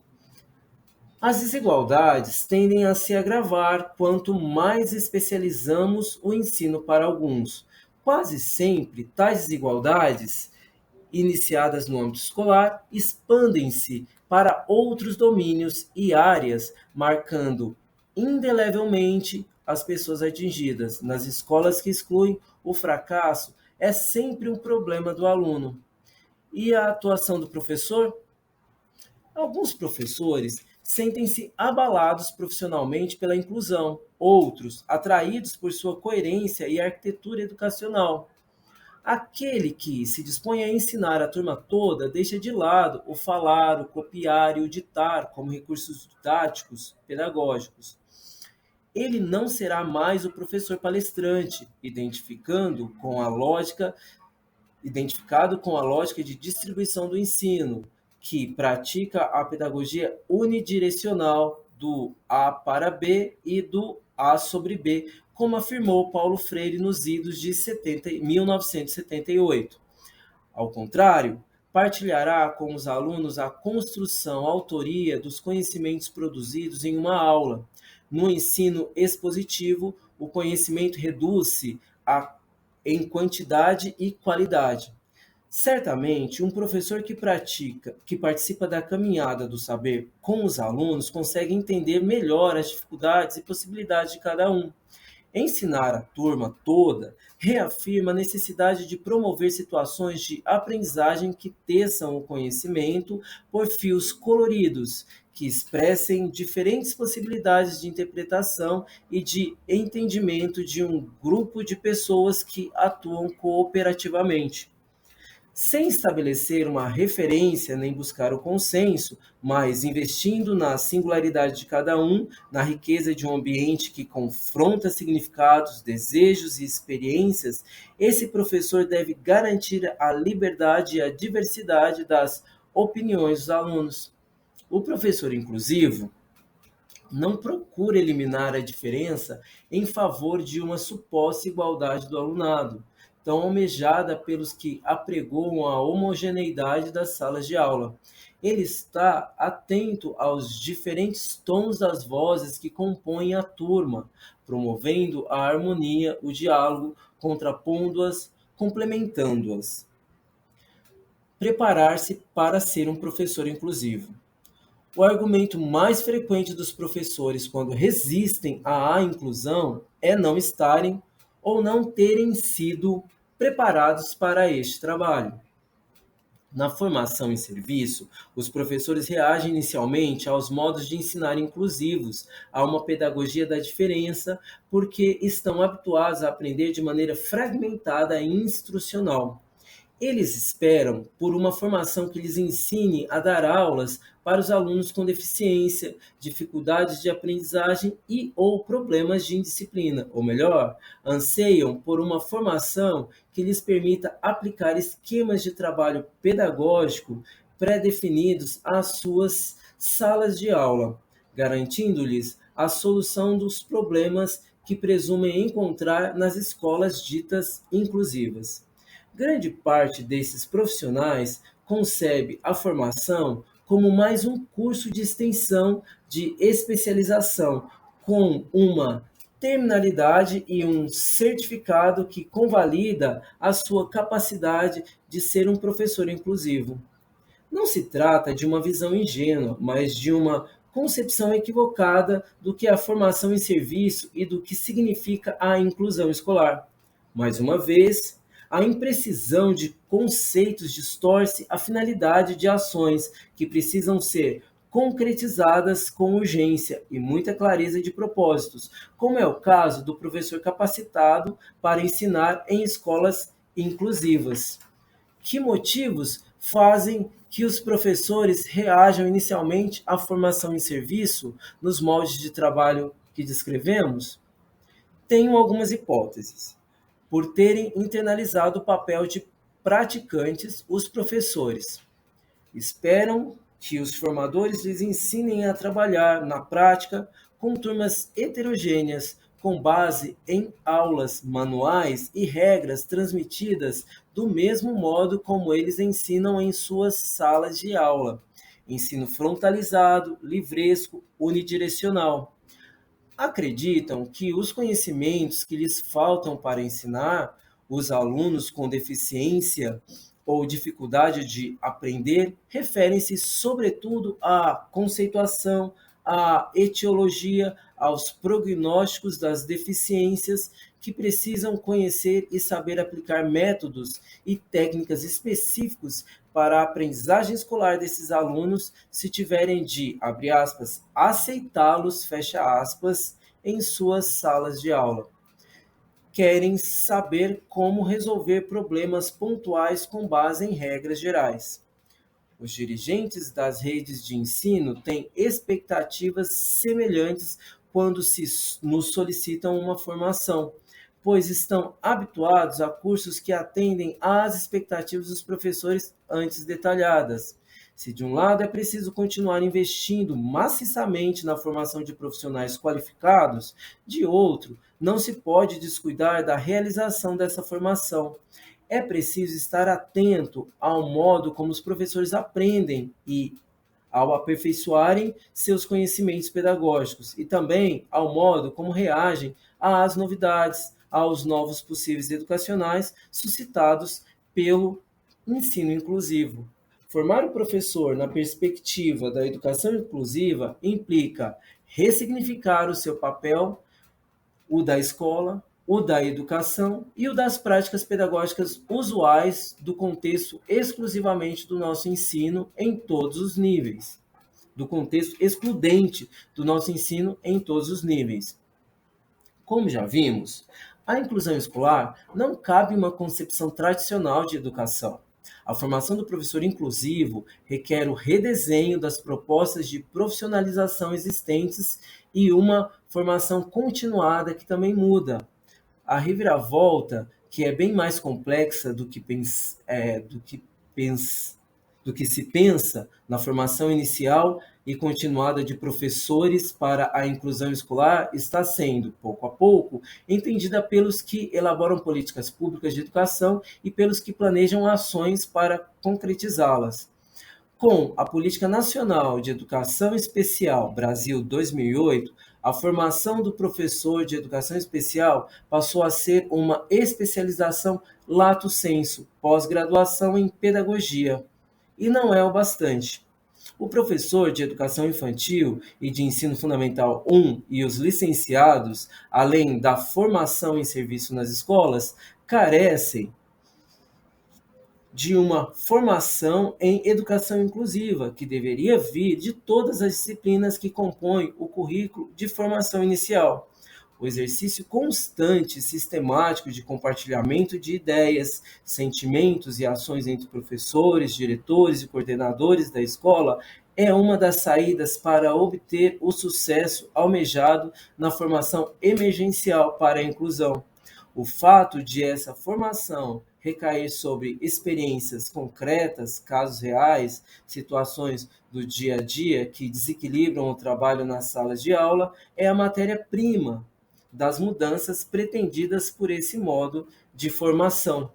As desigualdades tendem a se agravar quanto mais especializamos o ensino para alguns. Quase sempre, tais desigualdades, iniciadas no âmbito escolar, expandem-se para outros domínios e áreas, marcando indelevelmente as pessoas atingidas. Nas escolas que excluem, o fracasso é sempre um problema do aluno. E a atuação do professor? Alguns professores sentem-se abalados profissionalmente pela inclusão, outros atraídos por sua coerência e arquitetura educacional. Aquele que se dispõe a ensinar a turma toda deixa de lado o falar, o copiar e o ditar como recursos didáticos pedagógicos. Ele não será mais o professor palestrante, identificado com a lógica de distribuição do ensino, que pratica a pedagogia unidirecional do A para B e do A sobre B, como afirmou Paulo Freire nos idos de 1978. Ao contrário, partilhará com os alunos a construção, a autoria dos conhecimentos produzidos em uma aula. No ensino expositivo, o conhecimento reduz-se em quantidade e qualidade. Certamente, um professor que participa da caminhada do saber com os alunos consegue entender melhor as dificuldades e possibilidades de cada um. Ensinar a turma toda reafirma a necessidade de promover situações de aprendizagem que teçam o conhecimento por fios coloridos, que expressem diferentes possibilidades de interpretação e de entendimento de um grupo de pessoas que atuam cooperativamente. sem estabelecer uma referência nem buscar o consenso, mas investindo na singularidade de cada um, na riqueza de um ambiente que confronta significados, desejos e experiências, esse professor deve garantir a liberdade e a diversidade das opiniões dos alunos. O professor inclusivo não procura eliminar a diferença em favor de uma suposta igualdade do alunado, tão almejada pelos que apregoam a homogeneidade das salas de aula. Ele está atento aos diferentes tons das vozes que compõem a turma, promovendo a harmonia, o diálogo, contrapondo-as, complementando-as. Preparar-se para ser um professor inclusivo. O argumento mais frequente dos professores quando resistem à inclusão é não estarem ou não terem sido preparados para este trabalho. Na formação em serviço, os professores reagem inicialmente aos modos de ensinar inclusivos, a uma pedagogia da diferença, porque estão habituados a aprender de maneira fragmentada e instrucional. Eles esperam por uma formação que lhes ensine a dar aulas para os alunos com deficiência, dificuldades de aprendizagem e ou problemas de indisciplina, ou melhor, anseiam por uma formação que lhes permita aplicar esquemas de trabalho pedagógico pré-definidos às suas salas de aula, garantindo-lhes a solução dos problemas que presumem encontrar nas escolas ditas inclusivas. Grande parte desses profissionais concebe a formação como mais um curso de extensão de especialização, com uma terminalidade e um certificado que convalida a sua capacidade de ser um professor inclusivo. Não se trata de uma visão ingênua, mas de uma concepção equivocada do que é a formação em serviço e do que significa a inclusão escolar. Mais uma vez, a imprecisão de conceitos distorce a finalidade de ações que precisam ser concretizadas com urgência e muita clareza de propósitos, como é o caso do professor capacitado para ensinar em escolas inclusivas. Que motivos fazem que os professores reajam inicialmente à formação em serviço nos moldes de trabalho que descrevemos? Tenho algumas hipóteses. Por terem internalizado o papel de praticantes, os professores esperam que os formadores lhes ensinem a trabalhar na prática com turmas heterogêneas, com base em aulas, manuais e regras transmitidas do mesmo modo como eles ensinam em suas salas de aula. Ensino frontalizado, livresco, unidirecional. Acreditam que os conhecimentos que lhes faltam para ensinar os alunos com deficiência ou dificuldade de aprender referem-se, sobretudo, à conceituação, à etiologia, aos prognósticos das deficiências, que precisam conhecer e saber aplicar métodos e técnicas específicos para a aprendizagem escolar desses alunos, se tiverem de, abre aspas, aceitá-los, fecha aspas, em suas salas de aula. Querem saber como resolver problemas pontuais com base em regras gerais. Os dirigentes das redes de ensino têm expectativas semelhantes quando nos solicitam uma formação, pois estão habituados a cursos que atendem às expectativas dos professores antes detalhadas. Se de um lado é preciso continuar investindo maciçamente na formação de profissionais qualificados, de outro, não se pode descuidar da realização dessa formação. É preciso estar atento ao modo como os professores aprendem e ao aperfeiçoarem seus conhecimentos pedagógicos e também ao modo como reagem às novidades, aos novos possíveis educacionais suscitados pelo ensino inclusivo. Formar o professor na perspectiva da educação inclusiva implica ressignificar o seu papel, o da escola, o da educação e o das práticas pedagógicas usuais do contexto exclusivamente do nosso ensino em todos os níveis, do contexto excludente do nosso ensino em todos os níveis. Como já vimos, a inclusão escolar não cabe uma concepção tradicional de educação. A formação do professor inclusivo requer o redesenho das propostas de profissionalização existentes e uma formação continuada que também muda. A reviravolta, que é bem mais complexa do que se pensa na formação inicial e continuada de professores para a inclusão escolar, está sendo, pouco a pouco, entendida pelos que elaboram políticas públicas de educação e pelos que planejam ações para concretizá-las. Com a Política Nacional de Educação Especial Brasil 2008, a formação do professor de educação especial passou a ser uma especialização lato sensu, pós-graduação em pedagogia. E não é o bastante. O professor de educação infantil e de ensino fundamental 1 e os licenciados, além da formação em serviço nas escolas, carecem de uma formação em educação inclusiva, que deveria vir de todas as disciplinas que compõem o currículo de formação inicial. O exercício constante e sistemático de compartilhamento de ideias, sentimentos e ações entre professores, diretores e coordenadores da escola é uma das saídas para obter o sucesso almejado na formação emergencial para a inclusão. O fato de essa formação recair sobre experiências concretas, casos reais, situações do dia a dia que desequilibram o trabalho nas salas de aula é a matéria-prima das mudanças pretendidas por esse modo de formação.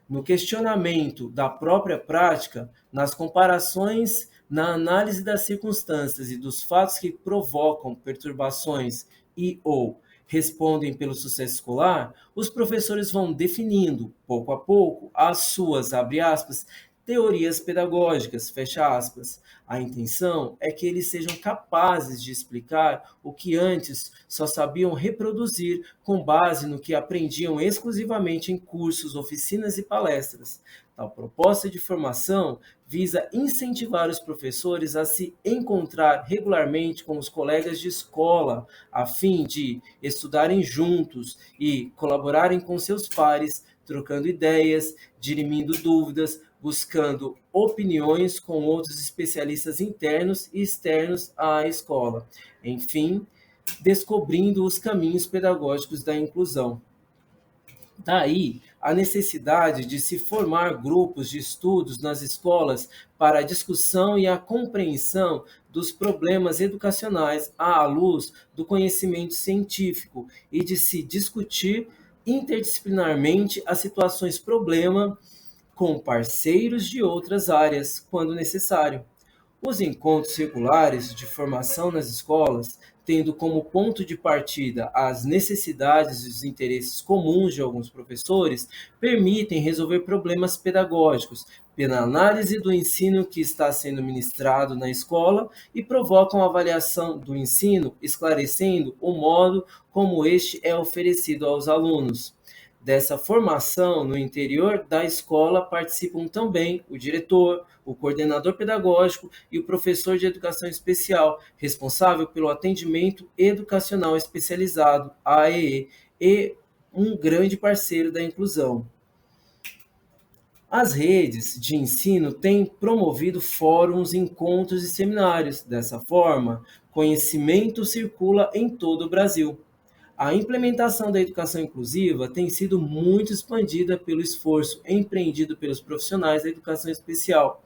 No questionamento da própria prática, nas comparações, na análise das circunstâncias e dos fatos que provocam perturbações e ou respondem pelo sucesso escolar, os professores vão definindo, pouco a pouco, as suas, abre aspas, teorias pedagógicas, fecha aspas. A intenção é que eles sejam capazes de explicar o que antes só sabiam reproduzir com base no que aprendiam exclusivamente em cursos, oficinas e palestras. Tal proposta de formação visa incentivar os professores a se encontrar regularmente com os colegas de escola, a fim de estudarem juntos e colaborarem com seus pares, trocando ideias, dirimindo dúvidas, buscando opiniões com outros especialistas internos e externos à escola. Enfim, descobrindo os caminhos pedagógicos da inclusão. Daí a necessidade de se formar grupos de estudos nas escolas para a discussão e a compreensão dos problemas educacionais à luz do conhecimento científico e de se discutir interdisciplinarmente as situações problema com parceiros de outras áreas, quando necessário. Os encontros regulares de formação nas escolas, tendo como ponto de partida as necessidades e os interesses comuns de alguns professores, permitem resolver problemas pedagógicos pela análise do ensino que está sendo ministrado na escola e provocam a avaliação do ensino, esclarecendo o modo como este é oferecido aos alunos. Dessa formação no interior da escola participam também o diretor, o coordenador pedagógico e o professor de educação especial, responsável pelo atendimento educacional especializado, AEE, e um grande parceiro da inclusão. As redes de ensino têm promovido fóruns, encontros e seminários. Dessa forma, conhecimento circula em todo o Brasil. A implementação da educação inclusiva tem sido muito expandida pelo esforço empreendido pelos profissionais da educação especial.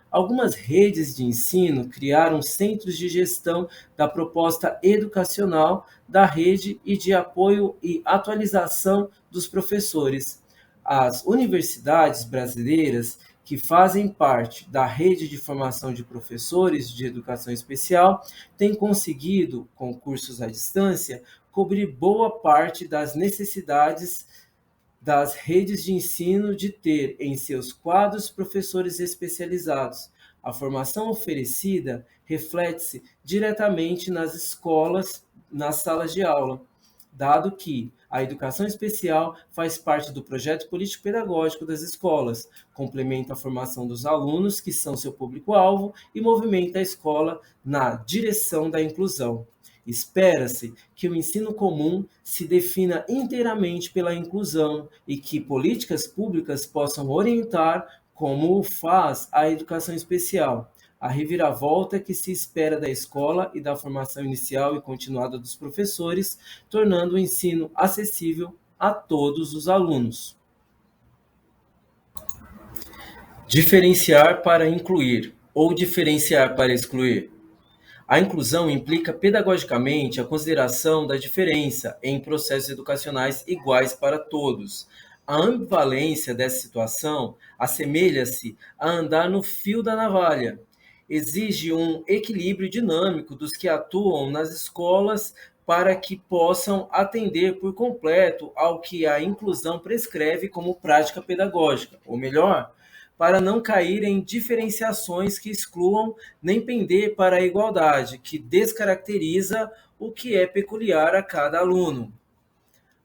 Algumas redes de ensino criaram centros de gestão da proposta educacional da rede e de apoio e atualização dos professores. As universidades brasileiras que fazem parte da rede de formação de professores de educação especial têm conseguido, com cursos à distância, cobrir boa parte das necessidades das redes de ensino de ter em seus quadros professores especializados. A formação oferecida reflete-se diretamente nas escolas, nas salas de aula, dado que a educação especial faz parte do projeto político-pedagógico das escolas, complementa a formação dos alunos, que são seu público-alvo, e movimenta a escola na direção da inclusão. Espera-se que o ensino comum se defina inteiramente pela inclusão e que políticas públicas possam orientar como faz a educação especial, a reviravolta que se espera da escola e da formação inicial e continuada dos professores, tornando o ensino acessível a todos os alunos. Diferenciar para incluir ou diferenciar para excluir. A inclusão implica pedagogicamente a consideração da diferença em processos educacionais iguais para todos. A ambivalência dessa situação assemelha-se a andar no fio da navalha. Exige um equilíbrio dinâmico dos que atuam nas escolas para que possam atender por completo ao que a inclusão prescreve como prática pedagógica, ou melhor, para não cair em diferenciações que excluam nem pender para a igualdade, que descaracteriza o que é peculiar a cada aluno.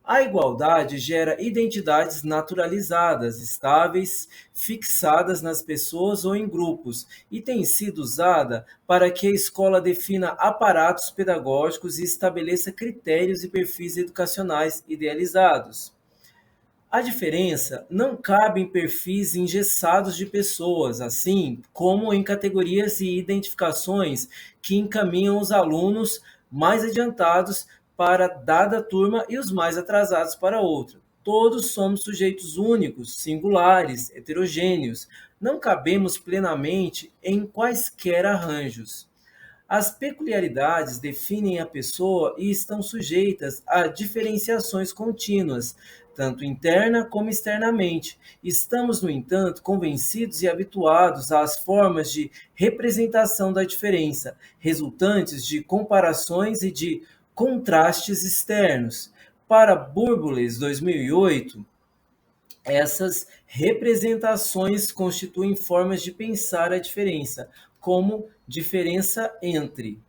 A igualdade gera identidades naturalizadas, estáveis, fixadas nas pessoas ou em grupos, e tem sido usada para que a escola defina aparatos pedagógicos e estabeleça critérios e perfis educacionais idealizados. A diferença não cabe em perfis engessados de pessoas, assim como em categorias e identificações que encaminham os alunos mais adiantados para dada turma e os mais atrasados para outra. Todos somos sujeitos únicos, singulares, heterogêneos. Não cabemos plenamente em quaisquer arranjos. As peculiaridades definem a pessoa e estão sujeitas a diferenciações contínuas, tanto interna como externamente. Estamos, no entanto, convencidos e habituados às formas de representação da diferença, resultantes de comparações e de contrastes externos. Para Bourboulez, 2008, essas representações constituem formas de pensar a diferença, como diferença entre.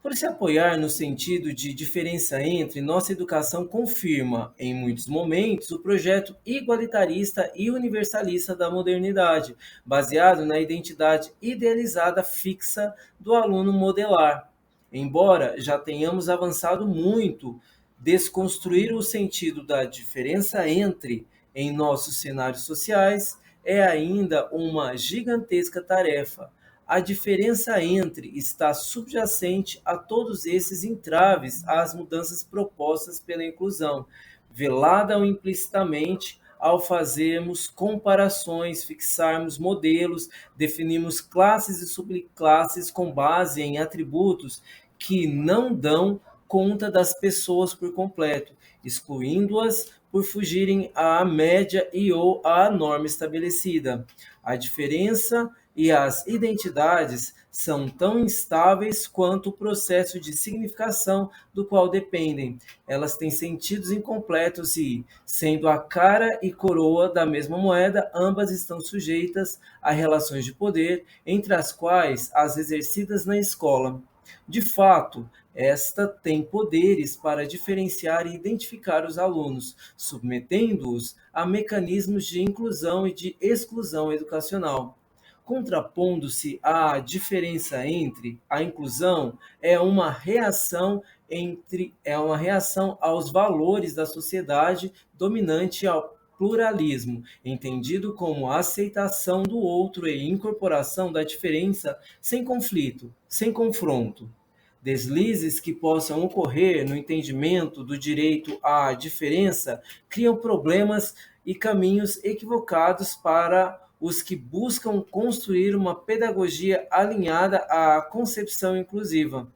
Por se apoiar no sentido de diferença entre, nossa educação confirma, em muitos momentos, o projeto igualitarista e universalista da modernidade, baseado na identidade idealizada fixa do aluno modelar. Embora já tenhamos avançado muito, desconstruir o sentido da diferença entre em nossos cenários sociais é ainda uma gigantesca tarefa. A diferença entre está subjacente a todos esses entraves às mudanças propostas pela inclusão, velada ou implicitamente ao fazermos comparações, fixarmos modelos, definirmos classes e subclasses com base em atributos que não dão conta das pessoas por completo, excluindo-as por fugirem à média e ou à norma estabelecida. A diferença e as identidades são tão instáveis quanto o processo de significação do qual dependem. Elas têm sentidos incompletos e, sendo a cara e coroa da mesma moeda, ambas estão sujeitas a relações de poder, entre as quais as exercidas na escola. De fato, esta tem poderes para diferenciar e identificar os alunos, submetendo-os a mecanismos de inclusão e de exclusão educacional. Contrapondo-se à diferença entre, a inclusão é uma reação aos valores da sociedade dominante ao pluralismo, entendido como a aceitação do outro e incorporação da diferença sem conflito, sem confronto. Deslizes que possam ocorrer no entendimento do direito à diferença criam problemas e caminhos equivocados para os que buscam construir uma pedagogia alinhada à concepção inclusiva.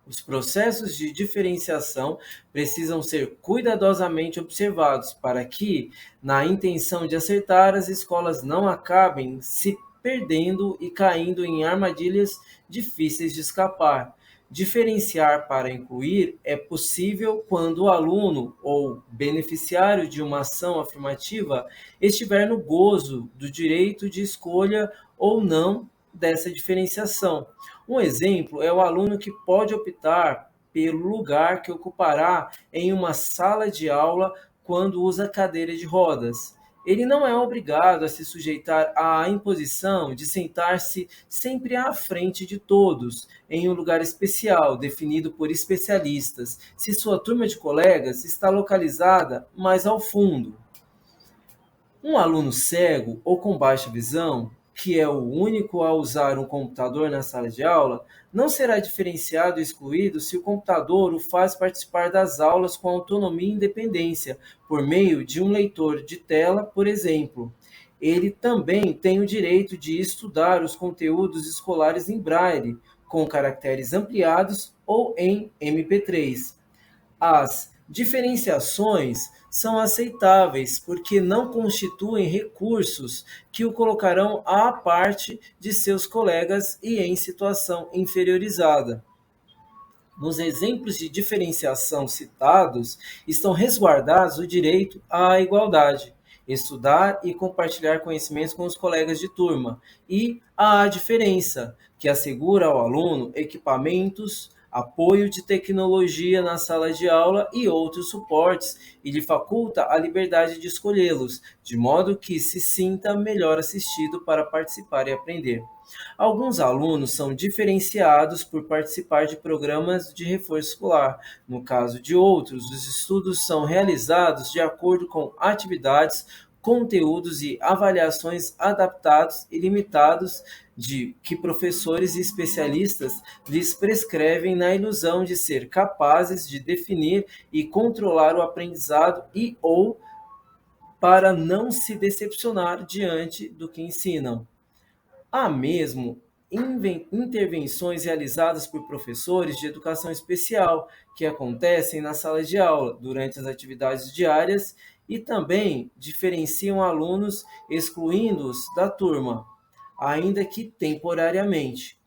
Os processos de diferenciação precisam ser cuidadosamente observados para que, na intenção de acertar, as escolas não acabem se perdendo e caindo em armadilhas difíceis de escapar. Diferenciar para incluir é possível quando o aluno ou beneficiário de uma ação afirmativa estiver no gozo do direito de escolha ou não dessa diferenciação. Um exemplo é o aluno que pode optar pelo lugar que ocupará em uma sala de aula quando usa cadeira de rodas. Ele não é obrigado a se sujeitar à imposição de sentar-se sempre à frente de todos, em um lugar especial, definido por especialistas, se sua turma de colegas está localizada mais ao fundo. Um aluno cego ou com baixa visão, que é o único a usar um computador na sala de aula, não será diferenciado e excluído se o computador o faz participar das aulas com autonomia e independência, por meio de um leitor de tela, por exemplo. Ele também tem o direito de estudar os conteúdos escolares em braille, com caracteres ampliados ou em MP3. As diferenciações são aceitáveis porque não constituem recursos que o colocarão à parte de seus colegas e em situação inferiorizada. Nos exemplos de diferenciação citados, estão resguardados o direito à igualdade, estudar e compartilhar conhecimentos com os colegas de turma, e a diferença, que assegura ao aluno equipamentos, apoio de tecnologia na sala de aula e outros suportes, e lhe faculta a liberdade de escolhê-los, de modo que se sinta melhor assistido para participar e aprender. Alguns alunos são diferenciados por participar de programas de reforço escolar. No caso de outros, os estudos são realizados de acordo com atividades, conteúdos e avaliações adaptados e limitados de que professores e especialistas lhes prescrevem na ilusão de ser capazes de definir e controlar o aprendizado e ou para não se decepcionar diante do que ensinam. Há mesmo intervenções realizadas por professores de educação especial que acontecem na sala de aula durante as atividades diárias e também diferenciam alunos, excluindo-os da turma, ainda que temporariamente.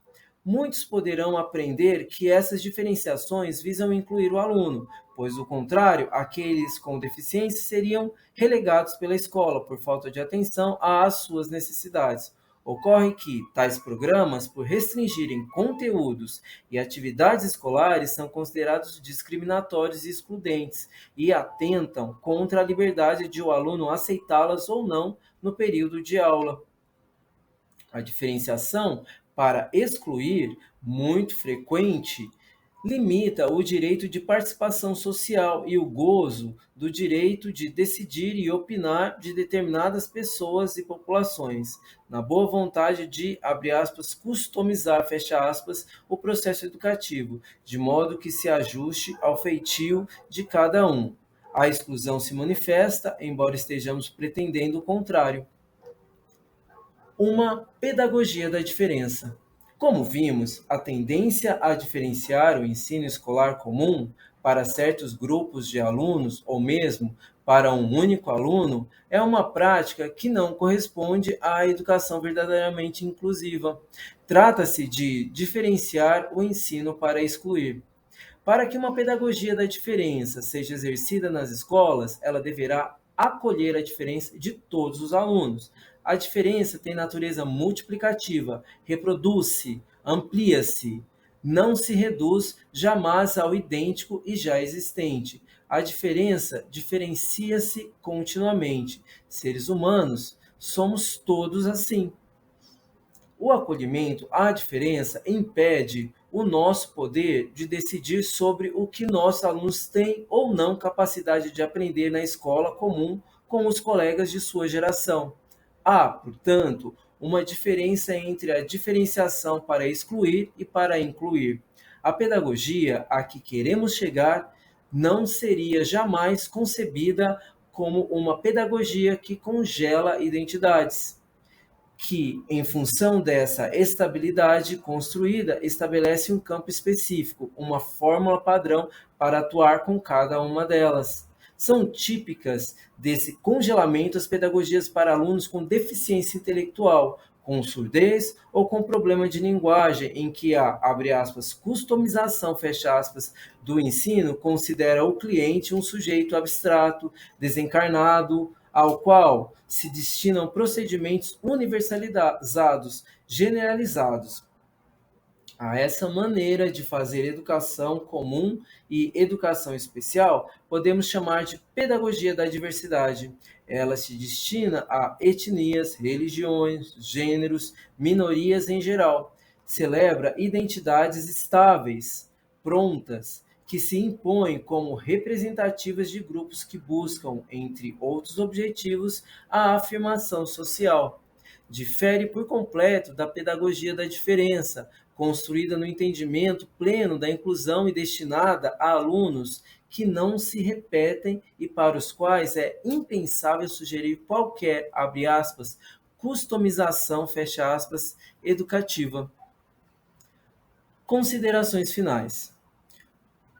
Muitos poderão aprender que essas diferenciações visam incluir o aluno, pois, do contrário, aqueles com deficiência seriam relegados pela escola por falta de atenção às suas necessidades. Ocorre que tais programas, por restringirem conteúdos e atividades escolares, são considerados discriminatórios e excludentes e atentam contra a liberdade de o aluno aceitá-las ou não no período de aula. A diferenciação para excluir, muito frequente, limita o direito de participação social e o gozo do direito de decidir e opinar de determinadas pessoas e populações, na boa vontade de, abre aspas, customizar, fecha aspas, o processo educativo, de modo que se ajuste ao feitio de cada um. A exclusão se manifesta, embora estejamos pretendendo o contrário. Uma pedagogia da diferença. Como vimos, a tendência a diferenciar o ensino escolar comum para certos grupos de alunos, ou mesmo para um único aluno, é uma prática que não corresponde à educação verdadeiramente inclusiva. Trata-se de diferenciar o ensino para excluir. Para que uma pedagogia da diferença seja exercida nas escolas, ela deverá acolher a diferença de todos os alunos. A diferença tem natureza multiplicativa, reproduz-se, amplia-se, não se reduz jamais ao idêntico e já existente. A diferença diferencia-se continuamente. Seres humanos, somos todos assim. O acolhimento à diferença impede o nosso poder de decidir sobre o que nossos alunos têm ou não capacidade de aprender na escola comum com os colegas de sua geração. Há, portanto, uma diferença entre a diferenciação para excluir e para incluir. A pedagogia a que queremos chegar não seria jamais concebida como uma pedagogia que congela identidades, que, em função dessa estabilidade construída, estabelece um campo específico, uma fórmula padrão para atuar com cada uma delas. São típicas desse congelamento as pedagogias para alunos com deficiência intelectual, com surdez ou com problema de linguagem, em que a, abre aspas, customização, fecha aspas, do ensino considera o cliente um sujeito abstrato, desencarnado, ao qual se destinam procedimentos universalizados, generalizados. A essa maneira de fazer educação comum e educação especial, podemos chamar de pedagogia da diversidade. Ela se destina a etnias, religiões, gêneros, minorias em geral. Celebra identidades estáveis, prontas, que se impõem como representativas de grupos que buscam, entre outros objetivos, a afirmação social. Difere por completo da pedagogia da diferença, construída no entendimento pleno da inclusão e destinada a alunos que não se repetem e para os quais é impensável sugerir qualquer, abre aspas, customização, fecha aspas, educativa. Considerações finais.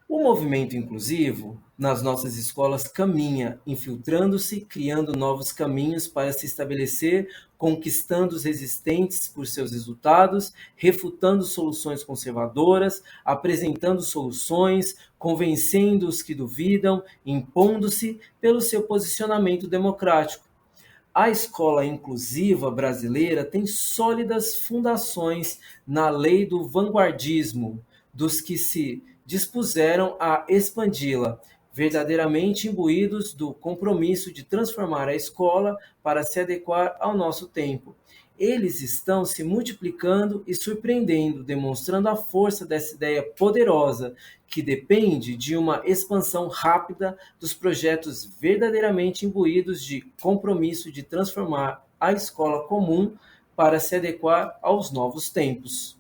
O movimento inclusivo nas nossas escolas caminha, infiltrando-se, criando novos caminhos para se estabelecer, conquistando os existentes por seus resultados, refutando soluções conservadoras, apresentando soluções, convencendo os que duvidam, impondo-se pelo seu posicionamento democrático. A escola inclusiva brasileira tem sólidas fundações na lei do vanguardismo dos que se dispuseram a expandi-la, verdadeiramente imbuídos do compromisso de transformar a escola para se adequar ao nosso tempo. Eles estão se multiplicando e surpreendendo, demonstrando a força dessa ideia poderosa, que depende de uma expansão rápida dos projetos verdadeiramente imbuídos de compromisso de transformar a escola comum para se adequar aos novos tempos.